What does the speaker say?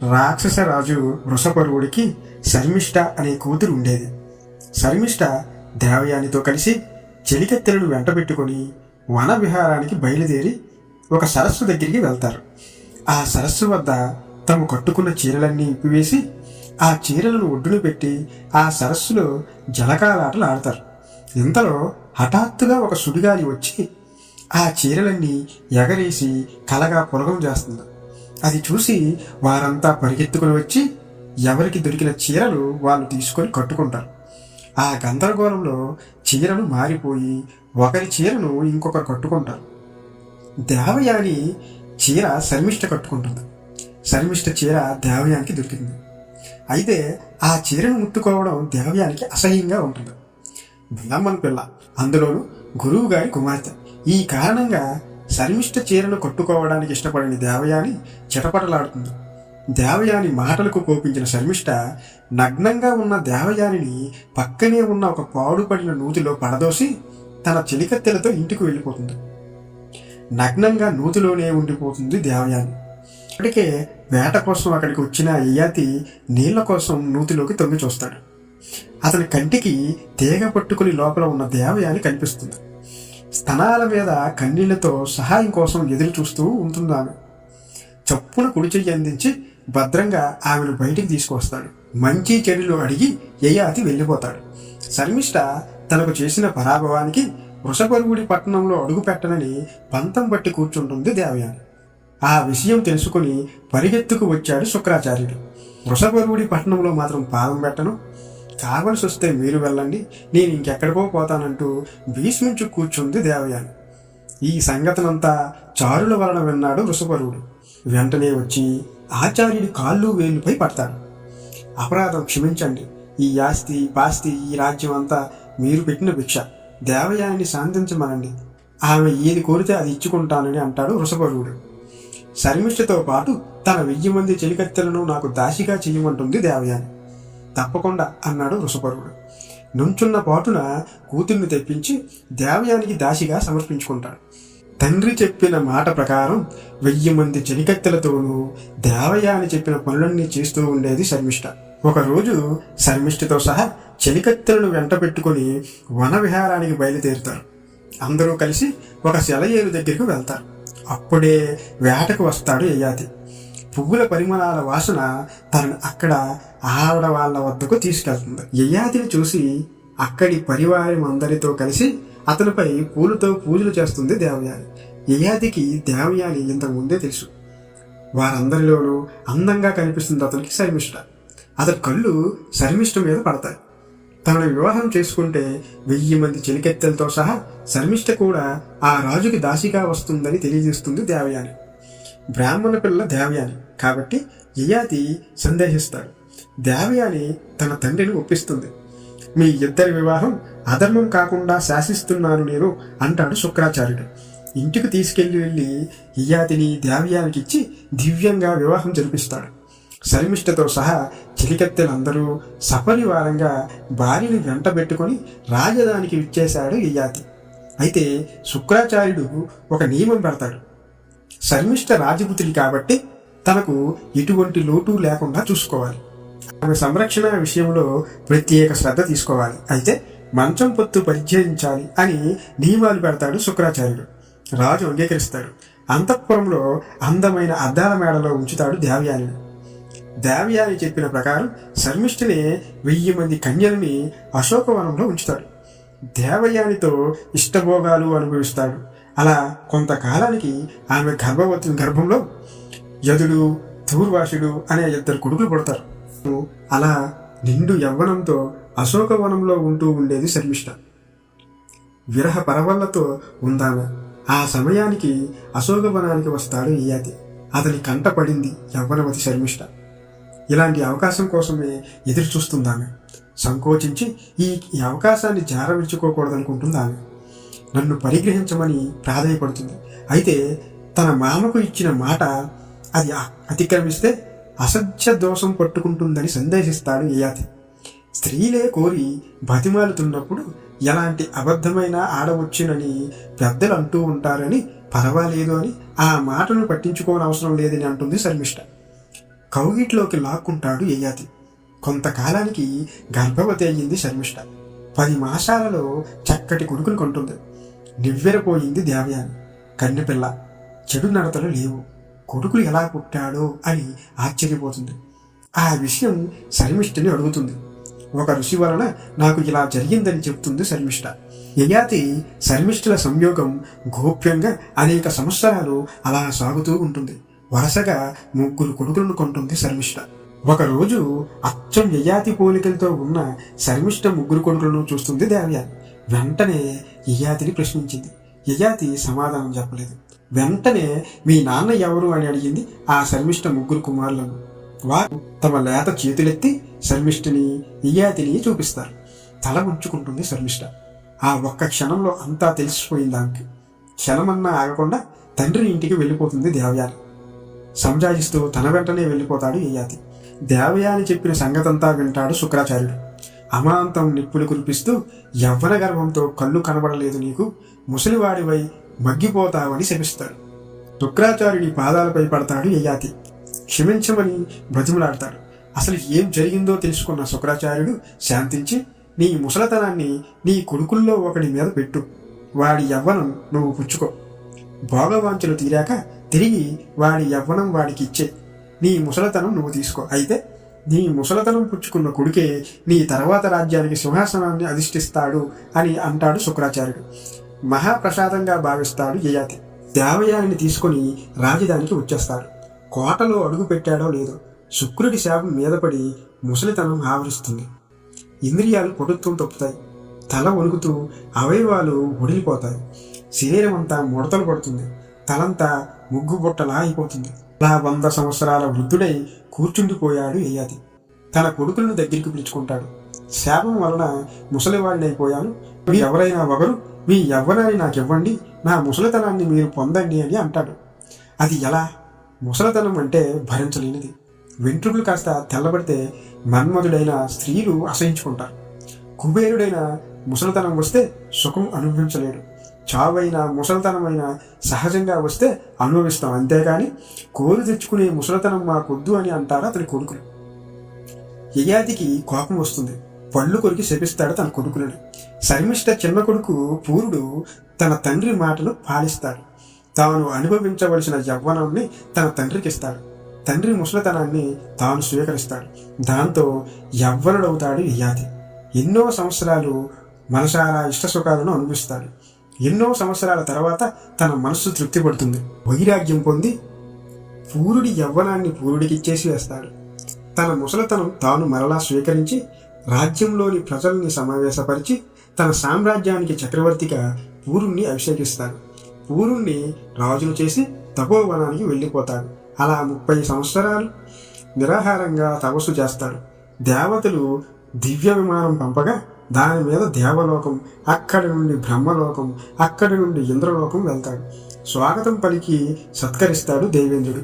రాక్షస రాజు వృషపర్వుడికి శర్మిష్ఠ అనే కూతురు ఉండేది. శర్మిష్ఠ దేవయానితో కలిసి చెలికత్తెలను వెంటబెట్టుకొని వన విహారానికి బయలుదేరి ఒక సరస్సు దగ్గరికి వెళ్తారు. ఆ సరస్సు వద్ద తాము కట్టుకున్న చీరలన్నీ ఇప్పివేసి ఆ చీరలను ఒడ్డున పెట్టి ఆ సరస్సులో జలకాలాటలు ఆడతారు. ఇంతలో హఠాత్తుగా ఒక సుడిగాలి వచ్చి ఆ చీరలన్నీ ఎగరేసి కలగా పొలగం చేస్తుంది. అది చూసి వారంతా పరిగెత్తుకుని వచ్చి ఎవరికి దొరికిన చీరలు వాళ్ళు తీసుకొని కట్టుకుంటారు. ఆ గందరగోళంలో చీరలు మారిపోయి ఒకరి చీరను ఇంకొకరు కట్టుకుంటారు. దేవయాని చీర శర్మిష్ఠ కట్టుకుంటుంది. శర్మిష్ఠ చీర దేవయానికి దొరికింది. అయితే ఆ చీరను ముట్టుకోవడం దేవయానికి అసహ్యంగా ఉంటుంది. బ్రాహ్మణ పిల్ల, అందులోనూ గురువు గారి కుమార్తె. ఈ కారణంగా శర్మిష్ఠ చీరను కట్టుకోవడానికి ఇష్టపడిన దేవయాని చిటపటలాడుతుంది. దేవయాని మాటలకు కోపించిన శర్మిష్ఠ నగ్నంగా ఉన్న దేవయానిని పక్కనే ఉన్న ఒక పాడుపడిన నూతిలో పడదోసి తన చెలికత్తెలతో ఇంటికి వెళ్ళిపోతుంది. నగ్నంగా నూతిలోనే ఉండిపోతుంది దేవయాని. అప్పటికే వేట కోసం అక్కడికి వచ్చిన యయాతి నీళ్ల కోసం నూతిలోకి తొంగి చూస్తాడు. అతని కంటికి తీగ పట్టుకుని లోపల ఉన్న దేవయాని కనిపిస్తుంది. స్తనాల మీద కన్నీళ్లతో సహాయం కోసం ఎదురు చూస్తూ ఉంటుంది. ఆమె చప్పున కుడి చెయ్యి అందించి భద్రంగా ఆమెను బయటికి తీసుకొస్తాడు. మంచి చెడులు అడిగి యయాతి వెళ్ళిపోతాడు. శర్మిష్ఠ తనకు చేసిన పరాభవానికి వృషపర్వుడి పట్టణంలో అడుగు పెట్టనని పంతం పట్టి కూర్చుంటుంది దేవయాని. ఆ విషయం తెలుసుకుని పరిగెత్తుకు వచ్చాడు శుక్రాచార్యుడు. వృషపర్వుడి పట్టణంలో మాత్రం పాదం పెట్టను, కావలసి వస్తే మీరు వెళ్ళండి, నేను ఇంకెక్కడికో పోతానంటూ భీష్మించు కూర్చుంది దేవయాని. ఈ సంగతినంతా చారుల వలన విన్నాడు వృషపర్వుడు. వెంటనే వచ్చి ఆచార్యుడి కాళ్ళు వేలుపై పడతాడు. అపరాధం క్షమించండి, ఈ ఆస్తి పాస్తి ఈ రాజ్యం అంతా మీరు పెట్టిన భిక్ష, దేవయానిని శాంతించమనండి, ఆమె ఏది కోరితే అది ఇచ్చుకుంటానని అంటాడు వృషపర్వుడు. శర్మిష్ఠతో పాటు తన 1000 మంది చెలికత్తెలను నాకు దాసిగా చెయ్యమంటుంది దేవయాని. తప్పకుండా అన్నాడు వృషపర్వుడు. నుంచున్న పాటున కూతుర్ని తెప్పించి దేవయానికి దాసిగా సమర్పించుకుంటాడు. తండ్రి చెప్పిన మాట ప్రకారం 1000 మంది చెలికత్తెలతోనూ దేవయాని చెప్పిన పనులన్నీ చేస్తూ ఉండేది శర్మిష్ఠ. ఒకరోజు శర్మిష్ఠతో సహా చెలికత్తెలను వెంట పెట్టుకుని వన విహారానికి బయలుదేరుతారు. అందరూ కలిసి ఒక సెలయేరు దగ్గరికి వెళ్తారు. అప్పుడే వేటకు వస్తాడు యయాతి. పువ్వుల పరిమళాల వాసన తనను అక్కడ ఆడవాళ్ల వద్దకు తీసుకెళ్తుంది. యయాతిని చూసి అక్కడి పరివారం అందరితో కలిసి అతనిపై పూలతో పూజలు చేస్తుంది దేవయాని. యయాతికి దేవయాని ఇంతకు ముందే తెలుసు. వారందరిలోనూ అందంగా కనిపిస్తుంది అతనికి శర్మిష్ఠ. అతని కళ్ళు శర్మిష్ఠ మీద పడతాయి. తనను వివాహం చేసుకుంటే 1000 మంది చెలికెత్తెలతో సహా శర్మిష్ఠ కూడా ఆ రాజుకి దాసిగా వస్తుందని తెలియజేస్తుంది దేవయాని. బ్రాహ్మణ పిల్ల దేవయాని కాబట్టి యయాతి సందేహిస్తాడు. దేవయాని తన తండ్రిని ఒప్పిస్తుంది. మీ ఇద్దరి వివాహం అధర్మం కాకుండా శాసిస్తున్నాను నేను అంటాడు శుక్రాచార్యుడు. ఇంటికి తీసుకెళ్లి యయాతిని దేవయానికి ఇచ్చి దివ్యంగా వివాహం జరిపిస్తాడు. శర్మిష్ఠతో సహా చెలికత్తెలందరూ సపరివారంగా భార్యని వెంటబెట్టుకుని రాజధానికి విచ్చేశాడు యయాతి. అయితే శుక్రాచార్యుడు ఒక నియమం పెడతాడు. శర్మిష్ఠ రాజపుత్రి కాబట్టి తనకు ఎటువంటి లోటు లేకుండా చూసుకోవాలి. ఆమె సంరక్షణ విషయంలో ప్రత్యేక శ్రద్ధ తీసుకోవాలి. అయితే మంచం పొత్తు పరిచయించాలి అని నియమాలు పెడతాడు శుక్రాచార్యుడు. రాజు అంగీకరిస్తాడు. అంతఃపురంలో అందమైన అద్దాల మేడలో ఉంచుతాడు దేవయానిని. దేవయాని చెప్పిన ప్రకారం శర్మిష్ఠనే 1000 మంది కన్యలని అశోకవనంలో ఉంచుతాడు. దేవయానితో ఇష్టభోగాలు అనుభవిస్తాడు. అలా కొంతకాలానికి ఆమె గర్భంలో యదుడు దూర్వాసుడు అనే 2 కొడుకులు పుడతారు. అలా నిండు యవ్వనంతో అశోకవనంలో ఉంటూ ఉండేది శర్మిష్ఠ. విరహ పరవళ్లతో ఉందామె. ఆ సమయానికి అశోకవనానికి వస్తాడు యయాతి. అతని కంట పడింది యవ్వనవతి శర్మిష్ఠ. ఇలాంటి అవకాశం కోసమే ఎదురు చూస్తుందామె. సంకోచించి ఈ అవకాశాన్ని జారవిడ్చుకోకూడదనుకుంటుంది ఆమె. నన్ను పరిగ్రహించమని ప్రాధేయపడుతుంది. అయితే తన మామకు ఇచ్చిన మాట అది అతిక్రమిస్తే అసత్య దోషం పట్టుకుంటుందని సందేశిస్తాడు యయాతి. స్త్రీలే కోరి బతిమాలుతున్నప్పుడు ఎలాంటి అబద్ధమైన ఆడవచ్చునని పెద్దలు అంటూ ఉంటారని పర్వాలేదు అని ఆ మాటను పట్టించుకోనవసరం లేదని అంటుంది శర్మిష్ఠ. కౌగిట్లోకి లాక్కుంటాడు యయాతి. కొంతకాలానికి గర్భవతి అయ్యింది శర్మిష్ఠ. 10 మాసాలలో చక్కటి కొడుకులు కొంటుంది. నివ్వెరపోయింది దేవయాని. కన్నెపిల్ల, చెడు నడతలు లేవు. కొడుకులు ఎలా పుట్టాడో అని ఆశ్చర్యపోతుంది. ఆ విషయం శర్మిష్ఠని అడుగుతుంది. ఒక ఋషి వలన నాకు ఇలా జరిగిందని చెప్తుంది శర్మిష్ఠ. యయాతి శర్మిష్ఠుల సంయోగం గోప్యంగా అనేక సంవత్సరాలు అలా సాగుతూ ఉంటుంది. వరుసగా 3 కొడుకులను కొంటుంది శర్మిష్ఠ. ఒకరోజు అచ్చం యయాతి పోలికలతో ఉన్న శర్మిష్ఠ 3 కొడుకులను చూస్తుంది దేవయాని. వెంటనే యయాతిని ప్రశ్నించింది. యయాతి సమాధానం చెప్పలేదు. వెంటనే మీ నాన్న ఎవరు అని అడిగింది ఆ శర్మిష్ఠ 3 కుమారులను. వారు తమ లేత చేతులెత్తి శర్మిష్ఠని యయాతిని చూపిస్తారు. తల ఉంచుకుంటుంది శర్మిష్ఠ. ఆ ఒక్క క్షణంలో అంతా తెలిసిపోయింది ఆమెకి. క్షణమన్నా ఆగకుండా తండ్రి ఇంటికి వెళ్ళిపోతుంది దేవయాని. సంజాయిస్తూ తన వెంటనే వెళ్ళిపోతాడు యయాతి. దేవయాని చెప్పిన సంగతంతా వింటాడు శుక్రాచార్యుడు. అమాంతం నిప్పులు కురిపిస్తూ, యవ్వన గర్భంతో కళ్ళు కనబడలేదు నీకు, ముసలివాడివై మగ్గిపోతావని శపిస్తాడు. శుక్రాచార్యుడి పాదాలపై పడతాడు యయాతి. క్షమించమని బ్రతిమలాడతాడు. అసలు ఏం జరిగిందో తెలుసుకున్న శుక్రాచార్యుడు శాంతించి, నీ ముసలతనాన్ని నీ కొడుకుల్లో ఒకడి మీద పెట్టు, వాడి యవ్వనం నువ్వు పుచ్చుకో. భోగవాంఛలు తీరాక తిరిగి వాడి యవ్వనం వాడికి ఇచ్చే, నీ ముసలతనం నువ్వు తీసుకో. అయితే నీ ముసలతనం పుచ్చుకున్న కొడుకే నీ తర్వాత రాజ్యానికి సింహాసనాన్ని అధిష్ఠిస్తాడు అని అంటాడు శుక్రాచార్యుడు. మహాప్రసాదంగా భావిస్తాడు యయాతి. దేవయానిని తీసుకొని రాజధానికి వచ్చేస్తాడు. కోటలో అడుగు పెట్టాడో లేదో శుక్రుడి శాపం మీదపడి ముసలితనం ఆవరిస్తుంది. ఇంద్రియాలు పటుత్వం తప్పుతాయి. తల వణుకుతూ అవయవాలు ఒడిలిపోతాయి. శరీరం అంతా ముడతలు పడుతుంది. తలంతా ముగ్గు బుట్టలా అయిపోతుంది. అలా 100 సంవత్సరాల వృద్ధుడై కూర్చుండిపోయాడు యయాతి. తన కొడుకులను దగ్గరికి పిలుచుకుంటాడు. శాపం వలన ముసలివాడినైపోయాను. మీరు ఎవరైనా ఒకరు మీ యవ్వనాన్ని నాకివ్వండి, నా ముసలితనాన్ని మీరు పొందండి అని అంటాడు. అది ఎలా? ముసలితనం అంటే భరించలేనిది. వెంట్రుకలు కాస్త తెల్లబడితే మన్మధుడైన స్త్రీలు అసహించుకుంటారు. కుబేరుడైన ముసలితనం వస్తే సుఖం అనుభవించలేడు. చావైన ముసలితనమైన సహజంగా వస్తే అనుభవిస్తాం, అంతేగాని కోరి తెచ్చుకునే ముసలితనం మాకొద్దు అని అంటారు అతని కొడుకులు. యయాతికి కోపం వస్తుంది. పళ్ళు కొరికి శపిస్తాడు తన కొడుకులను. శర్మిష్ఠ చిన్న కొడుకు పూరుడు తన తండ్రి మాటను పాలిస్తాడు. తాను అనుభవించవలసిన యవ్వనాన్ని తన తండ్రికి ఇస్తాడు. తండ్రి ముసలితనాన్ని తాను స్వీకరిస్తాడు. దాంతో యవ్వనుడవుతాడు యయాతి. ఎన్నో సంవత్సరాలు మనసారా ఇష్టసుఖాలను అనుభవిస్తాడు. ఎన్నో సంవత్సరాల తర్వాత తన మనస్సు తృప్తి పడుతుంది. వైరాగ్యం పొంది పూరుడి యవ్వనాన్ని పూరుడికి ఇచ్చేసి వేస్తాడు. తన ముసలితనం తాను మరలా స్వీకరించి రాజ్యంలోని ప్రజల్ని సమావేశపరిచి తన సామ్రాజ్యానికి చక్రవర్తిగా పూరుణ్ణి అభిషేకిస్తాడు. పూరుణ్ణి రాజును చేసి తపోవనానికి వెళ్ళిపోతాడు. అలా 30 సంవత్సరాలు నిరాహారంగా తపస్సు చేస్తాడు. దేవతలు దివ్య విమానం పంపగా దాని మీద దేవలోకం, అక్కడి నుండి బ్రహ్మలోకం, అక్కడి నుండి ఇంద్రలోకం వెళ్తాడు. స్వాగతం పలికి సత్కరిస్తాడు దేవేంద్రుడు.